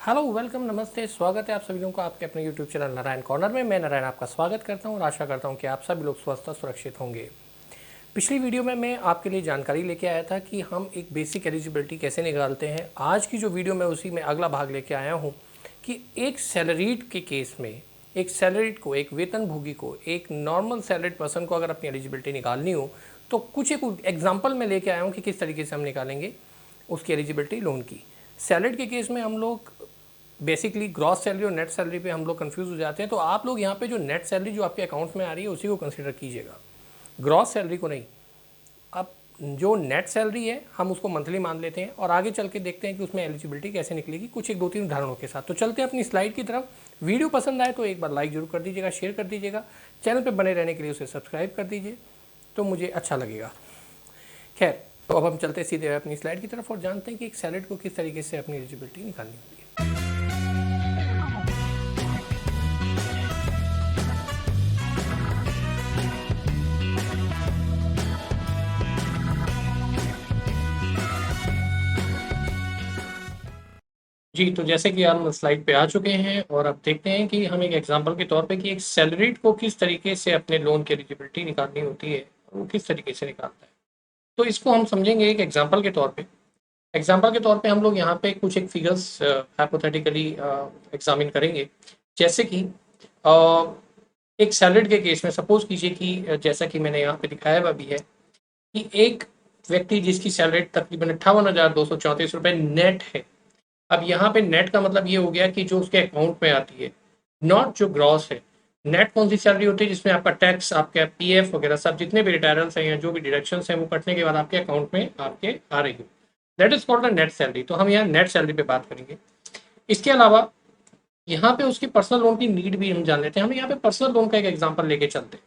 Hello, welcome, नमस्ते, स्वागत है आप सभी लोगों का आपके अपने यूट्यूब चैनल नारायण कॉर्नर में। मैं नारायण आपका स्वागत करता हूं और आशा करता हूं कि आप सभी लोग स्वस्थ और सुरक्षित होंगे। पिछली वीडियो में मैं आपके लिए जानकारी लेके आया था कि हम एक बेसिक एलिजिबिलिटी कैसे निकालते हैं। आज की जो वीडियो मैं उसी में अगला भाग लेके आया हूँ कि एक सैलरीड के केस में एक सैलरीड को, एक वेतनभोगी को, एक नॉर्मल सैलरीड पर्सन को अगर अपनी एलिजिबिलिटी निकालनी हो तो कुछ एक एग्जाम्पल मैं लेके आया हूँ कि किस तरीके से हम निकालेंगे उसकी एलिजिबिलिटी लोन की। सैलरीड के केस में हम लोग बेसिकली ग्रॉस सैलरी और नेट सैलरी पे हम लोग कंफ्यूज हो जाते हैं, तो आप लोग यहाँ पे जो नेट सैलरी जो आपके अकाउंट में आ रही है उसी को कंसीडर कीजिएगा, ग्रॉस सैलरी को नहीं। अब जो नेट सैलरी है हम उसको मंथली मान लेते हैं और आगे चल के देखते हैं कि उसमें एलिजिबिलिटी कैसे निकलेगी, कुछ एक दो तीन उदाहरणों के साथ। तो चलते हैं अपनी स्लाइड की तरफ। वीडियो पसंद आए तो एक बार लाइक जरूर कर दीजिएगा, शेयर कर दीजिएगा, चैनल पर बने रहने के लिए उसे सब्सक्राइब कर दीजिए तो मुझे अच्छा लगेगा। खैर, तो अब हम चलते सीधे अपनी स्लाइड की तरफ और जानते हैं कि एक सैलरी को किस तरीके से अपनी एलिजिबिलिटी निकालनी होती है। जी, तो जैसे कि हम स्लाइड पे आ चुके हैं और अब देखते हैं कि हम एक एग्जांपल के तौर पे कि एक सैलरीड को किस तरीके से अपने लोन की एलिजिबिलिटी निकालनी होती है और वो किस तरीके से निकालता है। तो इसको हम समझेंगे एक एग्जांपल के तौर पे। एग्जांपल के तौर पे हम लोग यहाँ पे कुछ एक फिगर्स हाइपोथेटिकली एग्जामिन करेंगे। जैसे कि अ, एक सैलरीड के केस में सपोज कीजिए कि जैसा कि मैंने यहाँ पे दिखाया हुआ भी है कि एक व्यक्ति जिसकी सैलरी तकरीबन 58,234 रुपये नेट है। अब यहाँ पे नेट का मतलब ये हो गया कि जो उसके अकाउंट में आती है, नॉट जो ग्रॉस है। नेट कौन सी सैलरी होती है जिसमें आपका टैक्स, आपका पीएफ वगैरह सब जितने भी रिटायरल्स हैं या जो भी डिडक्शंस हैं वो कटने के बाद आपके अकाउंट में आपके आ रही है, that is called the net salary. तो हम यहाँ नेट सैलरी पे बात करेंगे। इसके अलावा यहाँ पे उसकी पर्सनल लोन की नीड भी हम जान लेते हैं। हम यहाँ पे पर्सनल लोन का एक एग्जाम्पल लेके चलते हैं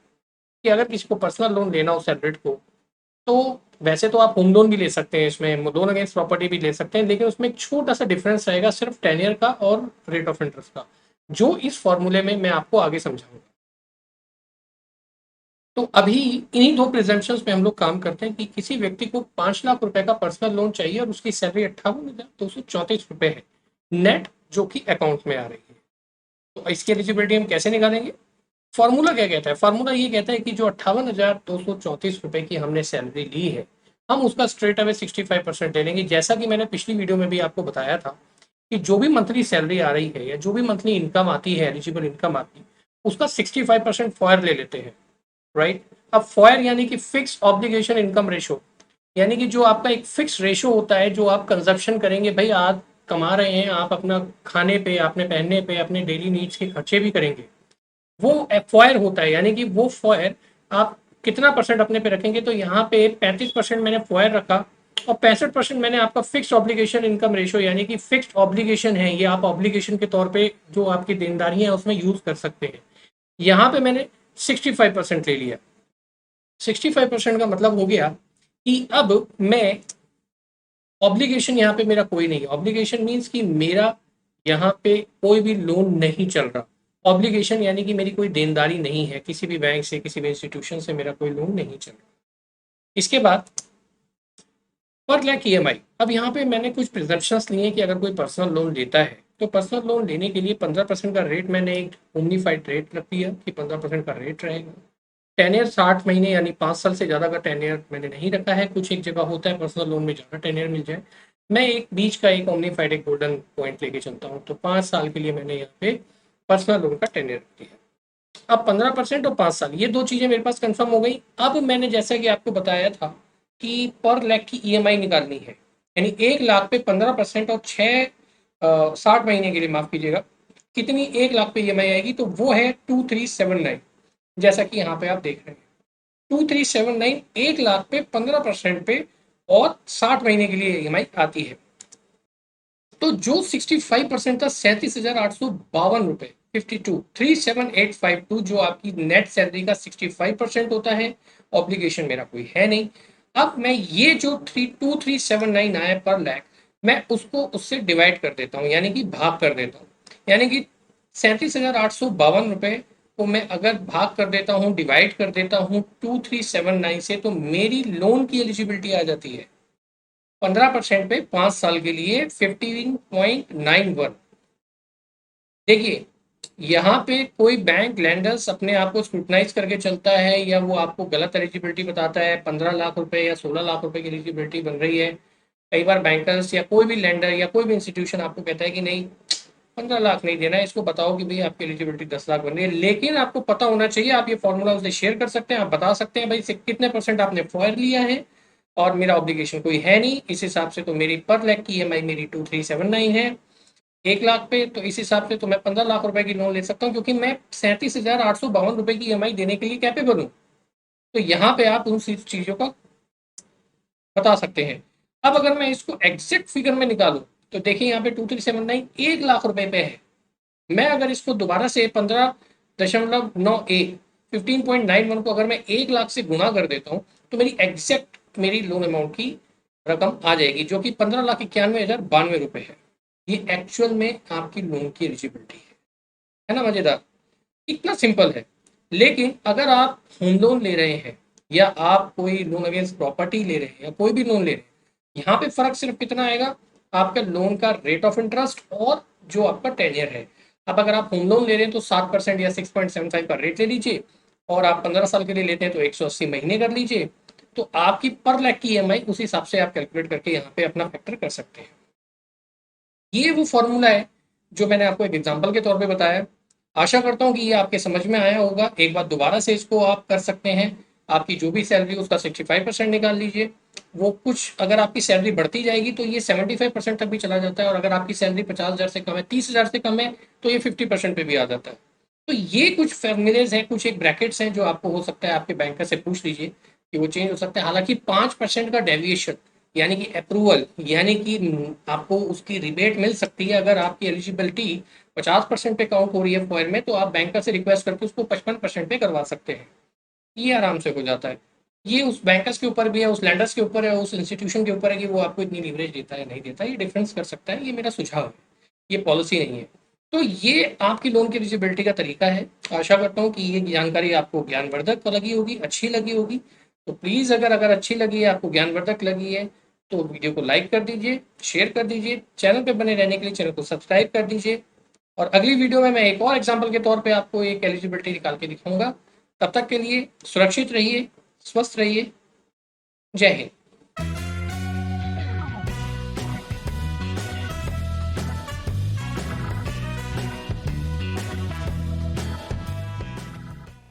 कि अगर किसी को पर्सनल लोन लेना हो सैलरीड को, तो वैसे तो आप होम लोन भी ले सकते हैं, इसमें लोन अगेंस्ट प्रॉपर्टी भी ले सकते हैं, लेकिन उसमें एक छोटा सा डिफरेंस रहेगा सिर्फ टेनियर का और रेट ऑफ इंटरेस्ट का, जो इस फॉर्मूले में मैं आपको आगे समझाऊंगा। तो अभी इन्हीं दो प्रिजम्पशंस पे हम लोग काम करते हैं कि किसी व्यक्ति को 5 लाख रुपए का पर्सनल लोन चाहिए और उसकी सैलरी 58,234 रुपए है नेट, जो कि अकाउंट में आ रही है। तो इसकी एलिजिबिलिटी हम कैसे निकालेंगे? फॉर्मूला क्या कहता है? फॉर्मूला ये कहता है कि जो 58,234 रुपए की हमने सैलरी ली है, हम उसका स्ट्रेट अवे 65% ले लेंगे। जैसा कि मैंने पिछली वीडियो में भी आपको बताया था कि जो भी मंथली सैलरी आ रही है या जो भी मंथली इनकम आती है, एलिजिबल इनकम आती है, उसका 65% फॉयर ले लेते हैं, राइट। अब फॉयर यानी कि फिक्स ऑब्लिगेशन इनकम रेशो, यानी कि जो आपका एक फिक्स रेशो होता है जो आप कंजप्शन करेंगे। भाई आप कमा रहे हैं, आप अपना खाने पे, अपने पहनने पे, अपने डेली नीड्स के खर्चे भी करेंगे, वो फॉयर होता है। यानी कि वो फॉयर आप कितना परसेंट अपने पे रखेंगे, तो यहाँ पे 35% मैंने फॉयर रखा और 65% मैंने आपका फिक्स ऑब्लिगेशन इनकम रेशो, यानी कि फिक्स्ड ऑब्लिगेशन है, ये आप ऑब्लिगेशन के तौर पे जो आपकी देनदारी है उसमें यूज कर सकते हैं। यहाँ पे मैंने 65% ले लिया। 65% का मतलब हो गया कि अब मैं ऑब्लिगेशन यहाँ पे मेरा कोई नहीं है। ऑब्लिगेशन मीन्स कि मेरा यहाँ पे कोई भी लोन नहीं चल रहा। ऑब्लिगेशन यानी कि मेरी कोई देनदारी नहीं है किसी भी बैंक से, किसी भी इंस्टीट्यूशन से मेरा कोई लोन नहीं चल रहा। इसके बाद पर लैक ईएमआई। अब यहाँ पे मैंने कुछ प्रिजम्पशंस लिए कि अगर कोई पर्सनल लोन लेता है तो पर्सनल लोन लेने के लिए 15% का रेट मैंने एक ओमनीफाइड रेट रख दिया कि 15% का रेट रहेगा। टेनियर 60 महीने यानी 5 साल से ज़्यादा का टेनियर मैंने नहीं रखा है। कुछ एक जगह होता है पर्सनल लोन में ज़्यादा टेनियर मिल जाए, मैं एक बीच का एक ओमनीफाइड एक गोल्डन पॉइंट लेके चलता हूँ। तो 5 साल के लिए मैंने यहाँ पे पर्सनल लोन का टेनियर रख दिया। अब 15% और 5 साल, ये दो चीज़ें मेरे पास कंफर्म हो गई। अब मैंने जैसा कि आपको बताया था कि पर लैख की ईएमआई निकालनी है, यानी 1 लाख पे 15% और 60 महीने के लिए, माफ कीजिएगा, कितनी 1 लाख पे ईएमआई आएगी, तो वो है 2379। जैसा कि यहाँ पे आप देख रहे हैं 2379, 1 लाख पे 15% पे और 60 महीने के लिए ईएमआई आती है। तो जो 65% था 37,852 रुपए 52 37852, जो आपकी नेट सैलरी का 65% होता है। ऑब्लिगेशन मेरा कोई है नहीं। अब मैं ये जो 2379 आया पर लैख, मैं उसको उससे डिवाइड कर देता हूँ, यानी कि भाग कर देता हूँ। यानी कि 37,852 रुपए को मैं अगर भाग कर देता हूँ, डिवाइड कर देता हूँ 2379 से, तो मेरी लोन की एलिजिबिलिटी आ जाती है 15% पे 5 साल के लिए 15.91। देखिए, यहाँ पे कोई बैंक लेंडर्स अपने आप को स्क्रूटनाइज करके चलता है या वो आपको गलत एलिजिबिलिटी बताता है, 15 लाख रुपए या 16 लाख रुपए की एलिजिबिलिटी बन रही है। कई बार बैंकर्स या कोई भी लेंडर या कोई भी इंस्टीट्यूशन आपको कहता है कि नहीं, 15 लाख नहीं देना है, इसको बताओ कि भाई आपकी एलिजिबिलिटी 10 लाख बन रही है। लेकिन आपको पता होना चाहिए, आप ये फॉर्मूला उससे शेयर कर सकते हैं, आप बता सकते हैं भाई से कितने परसेंट आपने फॉर लिया है और मेरा ऑब्लिगेशन कोई है नहीं, इस हिसाब से तो मेरी पर लैख की EMI मेरी 2379 है 1 लाख पे, तो इस हिसाब से तो मैं 15 लाख रुपए की लोन ले सकता हूँ क्योंकि मैं 37,852 रुपए की EMI देने के लिए कैपेबल हूँ। तो यहाँ पे आप उन चीज़ों का बता सकते हैं। अब अगर मैं इसको एग्जैक्ट फिगर में निकालूं तो देखिए यहाँ पे 2379 1 लाख रुपए पे है। मैं अगर इसको दोबारा से 15.91 15.91 को अगर मैं 1 लाख से गुणा कर देता हूँ तो मेरी एग्जैक्ट मेरी लोन अमाउंट की रकम आ जाएगी जो कि 15,91,092 रुपए है। ये एक्चुअल में आपकी लोन की एलिजिबिलिटी है ना। मजेदार, इतना सिंपल है। लेकिन अगर आप होम लोन ले रहे हैं या आप कोई लोन अगेंस्ट प्रॉपर्टी ले रहे हैं या कोई भी लोन ले रहे हैं, यहाँ पे फर्क सिर्फ कितना आएगा, आपका लोन का रेट ऑफ इंटरेस्ट और जो आपका टेन्योर है। अब अगर आप होम लोन ले रहे हैं तो 7% या 6.75 का रेट ले लीजिए और आप 15 साल के लिए लेते हैं तो 180 महीने कर लीजिए। तो आपकी पर लाख की EMI उस हिसाब से आप कैलकुलेट करके यहाँ पे अपना फैक्टर कर सकते हैं। ये वो फॉर्मूला है जो मैंने आपको एक एग्जांपल के तौर पे बताया। आशा करता हूँ कि ये आपके समझ में आया होगा। एक बार दोबारा से इसको आप कर सकते हैं। आपकी जो भी सैलरी उसका 65% निकाल लीजिए। वो कुछ अगर आपकी सैलरी बढ़ती जाएगी तो ये 75% तक भी चला जाता है और अगर आपकी सैलरी 50,000 से कम है, 30,000 से कम है तो ये 50% पे भी आ जाता है। तो ये कुछ फॉर्मूलेज हैं, कुछ एक ब्रैकेट्स हैं जो आपको हो सकता है आपके बैंकर से पूछ लीजिए कि वो चेंज हो सकता है। हालांकि 5% का डेविएशन यानी कि अप्रूवल यानी कि आपको उसकी रिबेट मिल सकती है। अगर आपकी एलिजिबिलिटी 50% पे काउंट हो रही है फॉयर में तो आप बैंकर से रिक्वेस्ट करके उसको 55% पे करवा सकते हैं। ये आराम से हो जाता है। ये उस बैंकर्स के ऊपर भी है, उस लैंडर्स के ऊपर है, उस इंस्टीट्यूशन के ऊपर है कि वो आपको इतनी लीवरेज देता है नहीं देता, ये डिफरेंस कर सकता है। ये मेरा सुझाव है, ये पॉलिसी नहीं है। तो ये आपकी लोन की एलिजिबिलिटी का तरीका है। आशा करता हूँ कि ये जानकारी आपको ज्ञानवर्धक लगी होगी, अच्छी लगी होगी। तो प्लीज़ अगर अगर अच्छी लगी है, आपको ज्ञानवर्धक लगी है तो वीडियो को लाइक कर दीजिए, शेयर कर दीजिए। चैनल पे बने रहने के लिए चैनल को सब्सक्राइब कर दीजिए। और अगली वीडियो में मैं एक और एग्जाम्पल के तौर पे आपको एक एलिजिबिलिटी निकाल के दिखाऊंगा। तब तक के लिए सुरक्षित रहिए, स्वस्थ रहिए। जय हिंद।